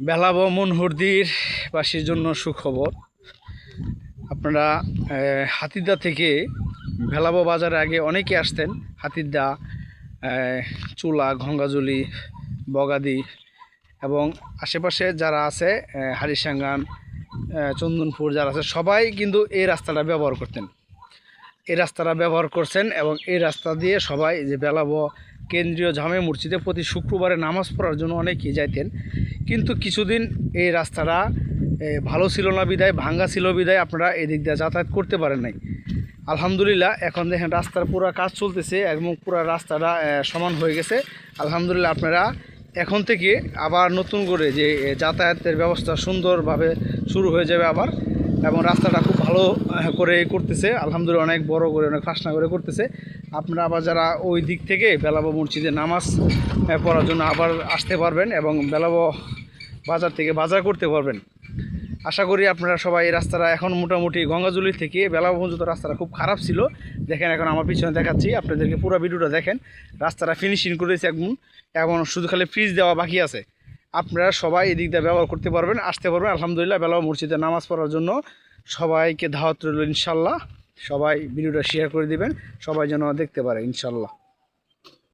বেলাব মনহুরদির বাসীর জন্য সুখবর। আপনারা হাতিদা থেকে ভেলাবো বাজারে আগে অনেকে আসতেন। হাতিদা, চুলা, ঘঙ্গাজুলি, বগাদি এবং আশেপাশে যারা আছে হারিসাঙ্গান, চন্দনপুর যারা আছে সবাই কিন্তু এই রাস্তাটা ব্যবহার করতেন। এই রাস্তাটা ব্যবহার করছেন এবং এই রাস্তা দিয়ে সবাই যে বেলাবো কেন্দ্রীয় জামে মসজিদে প্রতি শুক্রবারে নামাজ পড়ার জন্য অনেকেই যাইতেন। কিন্তু কিছুদিন এই রাস্তাটা ভালো ছিল না বিদায়, ভাঙ্গা ছিল বিদায় আপনারা এদিক দিয়ে যাতায়াত করতে পারেন নাই। আলহামদুলিল্লাহ এখন দেখেন রাস্তার পুরো কাজ চলতেছে এবং পুরো রাস্তাটা সমান হয়ে গেছে। আলহামদুলিল্লাহ আপনারা এখন থেকে আবার নতুন করে যে যাতায়াতের ব্যবস্থা সুন্দরভাবে শুরু হয়ে যাবে আবার, এবং রাস্তাটা খুব ভালো করে করতেছে। আলহামদুলিল্লাহ অনেক বড় করে, অনেক ফাঁসনা করে করতেছে। আপনারা আবার যারা ওই দিক থেকে বেলাবো মসজিদে নামাজ পড়ার জন্য আবার আসতে পারবেন এবং বেলাবো বাজার থেকে বাজার করতে পারবেন। আশা করি আপনারা সবাই এই রাস্তাটা এখন মোটামুটি গঙ্গাজুলি থেকে বেলাবো পর্যন্ত রাস্তাটা খুব খারাপ ছিল। দেখেন এখন আমার পিছনে দেখাচ্ছি আপনাদেরকে, পুরো ভিডিওটা দেখেন। রাস্তাটা ফিনিশিং করেছে এবং শুধু খালি ফ্রিজ দেওয়া বাকি আছে। আপনারা সবাই এদিক দিয়ে ব্যবহার করতে পারবেন, আসতে পারবেন। আলহামদুলিল্লাহ বেলাবো মসজিদে নামাজ পড়ার জন্য সবাইকে দাওয়াত রইল ইনশাল্লাহ। সবাই ভিডিওটা শেয়ার করে দিবেন, সবাই যেন দেখতে পারে ইনশাল্লাহ।